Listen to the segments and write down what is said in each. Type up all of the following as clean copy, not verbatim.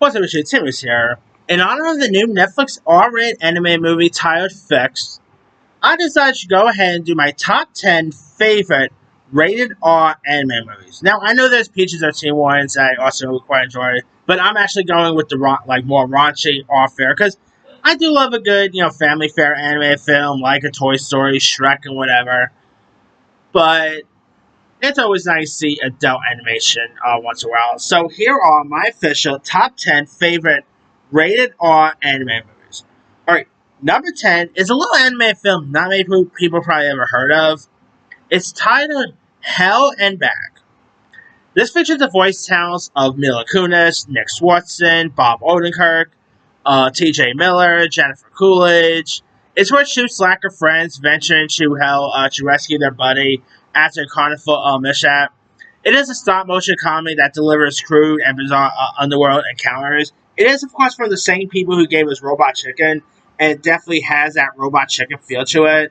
What's up, Richard? Tim is here. In honor of the new Netflix R-rated anime movie titled Fix, I decided to go ahead and do my top 10 favorite rated R anime movies. Now, I know there's PG-13 ones that I also quite enjoy, but I'm actually going with the more raunchy R fare because I do love a good, family fare anime film like a Toy Story, Shrek, and whatever. But it's always nice to see adult animation once in a while. So here are my official top 10 favorite rated R anime movies. Alright, number 10 is a little anime film not many people probably ever heard of. It's titled Hell and Back. This features the voice talents of Mila Kunis, Nick Swardson, Bob Odenkirk, T.J. Miller, Jennifer Coolidge. It's where two slacker friends venture into hell to rescue their buddy after a carnival mishap. It is a stop-motion comedy that delivers crude and bizarre underworld encounters. It is, of course, from the same people who gave us Robot Chicken, and it definitely has that Robot Chicken feel to it.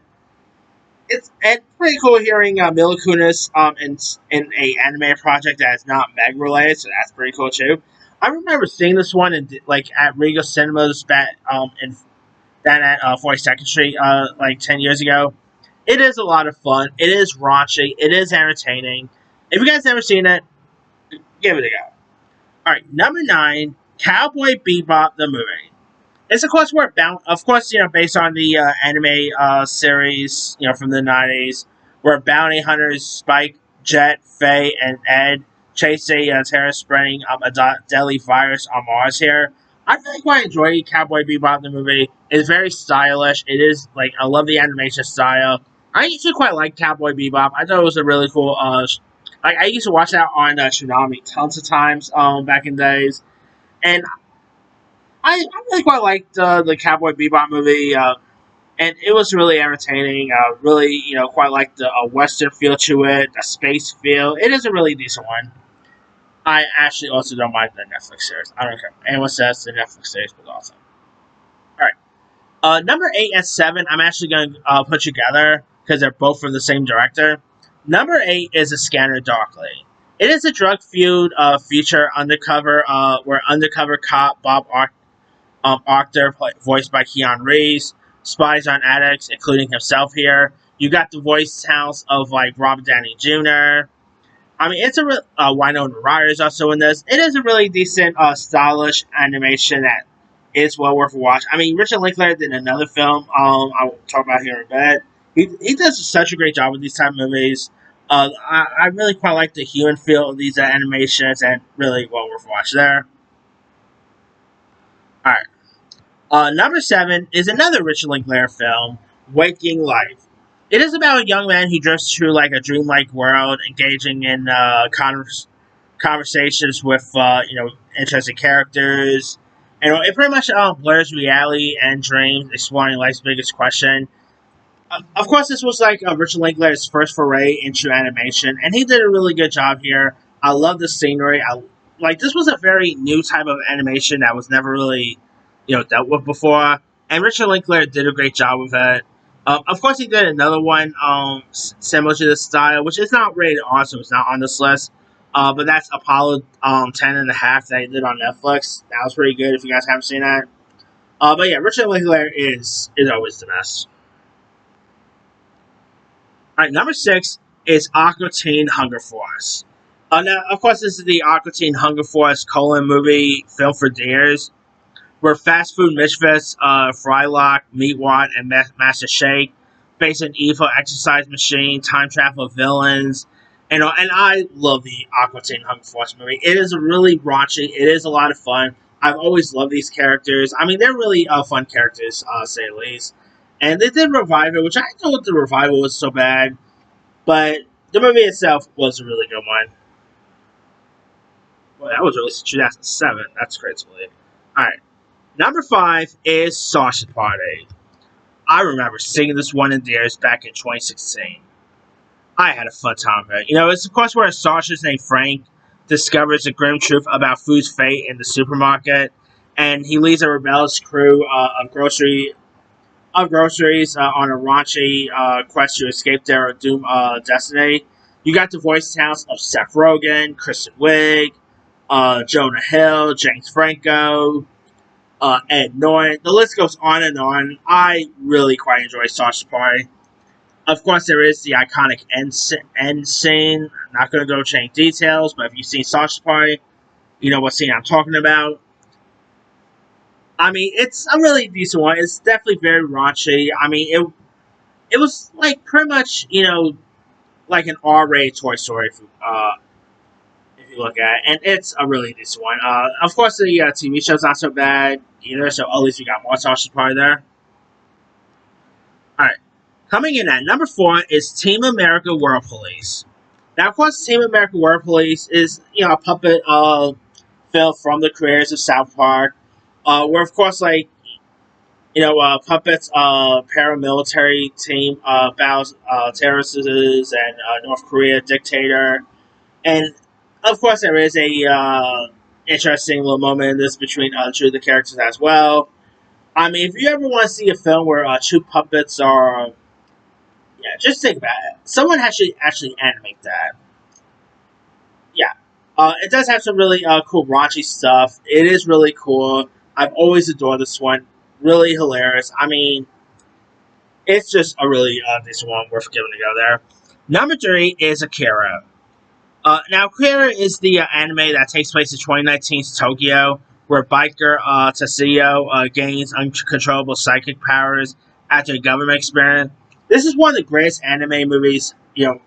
It's pretty cool hearing Mila Kunis in a anime project that is not Meg related, so that's pretty cool too. I remember seeing this one at Regal Cinemas at 42nd Street 10 years ago. It is a lot of fun. It is raunchy. It is entertaining. If you guys never seen it, give it a go. Alright, number 9, Cowboy Bebop the movie. It's of course based on the anime series, from the 90s, where bounty hunters Spike, Jet, Faye, and Ed chase a terrorist spreading a deadly virus on Mars here. I really quite enjoy Cowboy Bebop the movie. It's very stylish. It is, I love the animation style. I actually quite like Cowboy Bebop. I thought it was a really cool, I used to watch that on Tsunami tons of times back in days. And I really quite liked the Cowboy Bebop movie. And it was really entertaining. Really, quite like the Western feel to it, the space feel. It is a really decent one. I actually also don't mind the Netflix series. I don't care. Anyone says the Netflix series was awesome. Alright. Number 8 and 7, I'm actually going to put together because they're both from the same director. Number 8 is A Scanner Darkly. It is a drug-fueled feature where undercover cop Bob Arthur, voiced by Keanu Reeves, spies on addicts, including himself here. You got the voice talents of Robert Downey Jr. I mean, it's Winona Ryder is also in this. It is a really decent, stylish animation that is well worth a watch. I mean, Richard Linklater did another film I'll talk about here in a bit. He does such a great job with these type of movies. I really quite like the human feel of these animations, and really well worth a watch there. Alright. Number 7 is another Richard Linklater film, Waking Life. It is about a young man who drifts through a dreamlike world, engaging in conversations with interesting characters. And it pretty much blurs reality and dreams, exploring life's biggest question. Of course, this was Richard Linklater's first foray into animation, and he did a really good job here. I love the scenery. This was a very new type of animation that was never really dealt with before, and Richard Linklater did a great job with it. Of course, he did another one similar to this style, which is not rated R, so it's not on this list. But that's Apollo 10 and a half that he did on Netflix. That was pretty good if you guys haven't seen that. But yeah, Richard Linklater is always the best. Alright, number 6 is Aqua Teen Hunger Force. Now, of course, this is the Aqua Teen Hunger Force movie film for deers, where fast food misfits Frylock, Meatwad, and Master Shake face an evil exercise machine, time travel villains, and I love the Aqua Teen Hunger Force movie. It is really raunchy. It is a lot of fun. I've always loved these characters. I mean, they're really fun characters, to say the least. And they did revive it, which I thought the revival was so bad, but the movie itself was a really good one. Well, that was released in 2007. That's great to believe. Alright. Number 5 is Sausage Party. I remember seeing this one in theaters back in 2016. I had a fun time with it. It's of course where a sausage named Frank discovers the grim truth about food's fate in the supermarket, and he leads a rebellious crew of groceries on a raunchy quest to escape their destiny. You got the voice talents of Seth Rogen, Kristen Wiig, Jonah Hill, James Franco, Ed Norton. The list goes on and on. I really quite enjoy Sausage Party. Of course, there is the iconic end scene. I'm not going to go change details, but if you've seen Sausage Party, you know what scene I'm talking about. I mean, it's a really decent one. It's definitely very raunchy. I mean, it was like pretty much, like an R-rated Toy Story if you look at it, and it's a really decent one. Of course, the TV show's not so bad either, so at least we got more Sausage Party there. All right, coming in at number 4 is Team America World Police. Now, of course, Team America World Police is a puppet film from the creators of South Park, where of course like puppets paramilitary team battles terrorists and North Korea dictator, and of course there is a interesting little moment in this between two of the characters as well. I mean, if you ever want to see a film where two puppets are, yeah, just think about it. Someone has to actually animate that. Yeah, it does have some really cool raunchy stuff. It is really cool. I've always adored this one. Really hilarious. I mean, it's just a really decent one worth giving a go there. Number 3 is Akira. Now, Akira is the anime that takes place in 2019's Tokyo, where biker Tetsuo gains uncontrollable psychic powers after a government experiment. This is one of the greatest anime movies,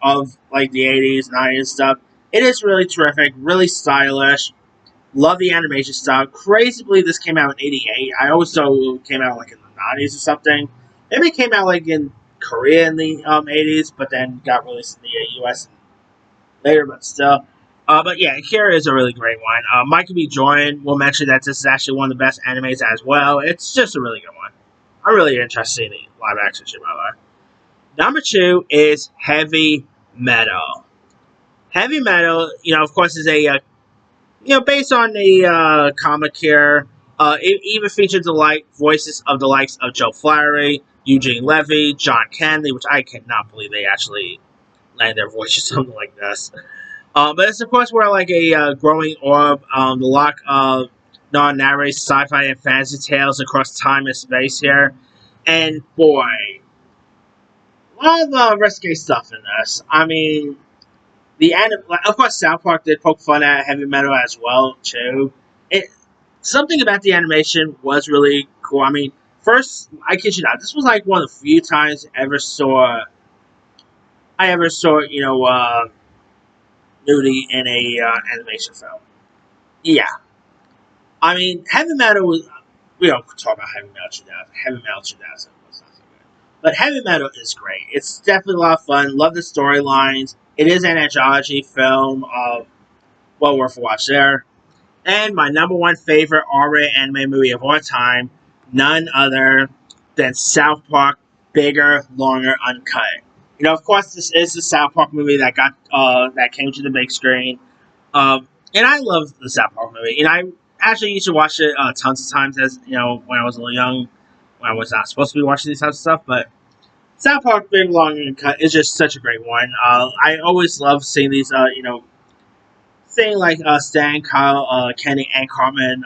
of like the 80s, 90s stuff. It is really terrific, really stylish. Love the animation style. Crazily, this came out in '88. I always thought it came out like in the '90s or something. Maybe it came out like in Korea in the '80s, but then got released in the U.S. later, but still. But yeah, Akira is a really great one. Michael B. Jordan will mention that this is actually one of the best animes as well. It's just a really good one. I'm really interested in the live action shit, by the way. Number 2 is Heavy Metal. Heavy Metal, of course, is a based on the comic here. It even features the voices of the likes of Joe Flaherty, Eugene Levy, John Candy, which I cannot believe they actually landed their voices something like this. But it's of course where like a growing orb, the lock of non-narrated sci-fi and fantasy tales across time and space here, and boy, a lot of risque stuff in this. I mean, of course, South Park did poke fun at heavy metal as well too. Something about the animation was really cool. I mean, first, I kid you not, this was like one of the few times I ever saw nudity in a animation film. Yeah, I mean, heavy metal was. We don't talk about heavy metal 2000. Heavy metal 2000 was not so good, but heavy metal is great. It's definitely a lot of fun. Love the storylines. It is an anthology film. Well worth a watch there. And my number 1 favorite R-rated anime movie of all time, none other than South Park, Bigger, Longer, Uncut. Of course, this is the South Park movie that came to the big screen. And I love the South Park movie. And I actually used to watch it tons of times as when I was a little young, when I was not supposed to be watching these types of stuff. But South Park, Big, Long, and Cut is just such a great one. I always love seeing these, seeing like Stan, Kyle, Kenny, and Carmen,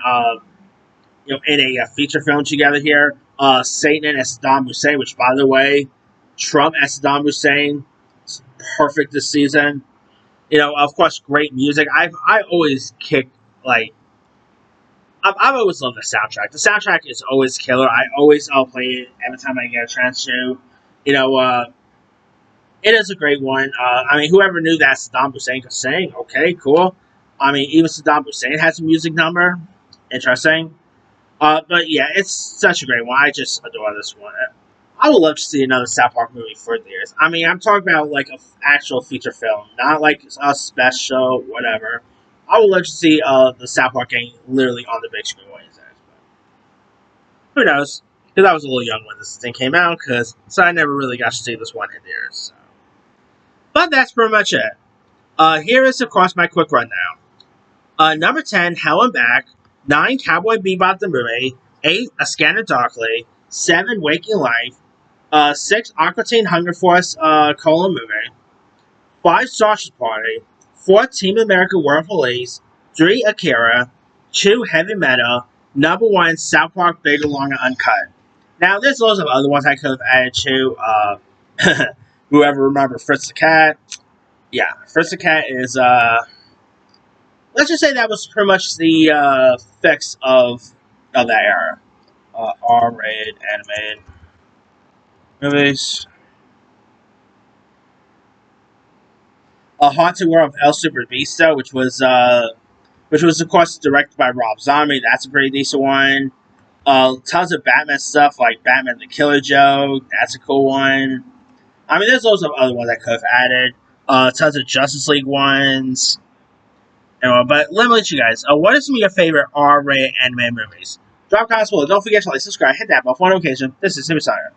in a feature film together here. Satan as Saddam Hussein, which, by the way, Trump as Saddam Hussein, is perfect this season. Of course, great music. I always kick like. I've always loved the soundtrack. The soundtrack is always killer. I always play it every time I get a chance to. It is a great one. I mean, whoever knew that Saddam Hussein could sing? Okay, cool. I mean, even Saddam Hussein has a music number. Interesting. But yeah, it's such a great one. I just adore this one. I would love to see another South Park movie for years. I mean, I'm talking about like an actual feature film, not like a special, whatever. I would love to see the South Park game literally on the big screen one of these days. But who knows? Because I was a little young when this thing came out, so I never really got to see this one in there. So. But that's pretty much it. Here is, of course, my quick rundown. Number 10, Hell and Back. 9, Cowboy Bebop the movie. 8, A Scanner Darkly. 7, Waking Life. 6, Aqua Teen Hunger Force colon movie. 5, Sausage Party. 4, Team America World Police. 3 Akira, 2 Heavy Metal, number 1 South Park Bigger, Longer, Uncut. Now, there's loads of other ones I could have added to. Whoever remember Fritz the Cat? Yeah, Fritz the Cat is, let's just say that was pretty much the fix of that era. R-rated animated movies. A Haunted World of El Super Beasto, which was of course directed by Rob Zombie. That's a pretty decent one. Tons of Batman stuff like Batman the Killer Joke. That's a cool one. I mean, there's also other ones I could have added. Tons of Justice League ones. Anyway, but let me let you guys. What are some of your favorite R-rated anime movies? Drop comments below. Don't forget to like, subscribe, hit that bell for notification. This is Timmy Sire.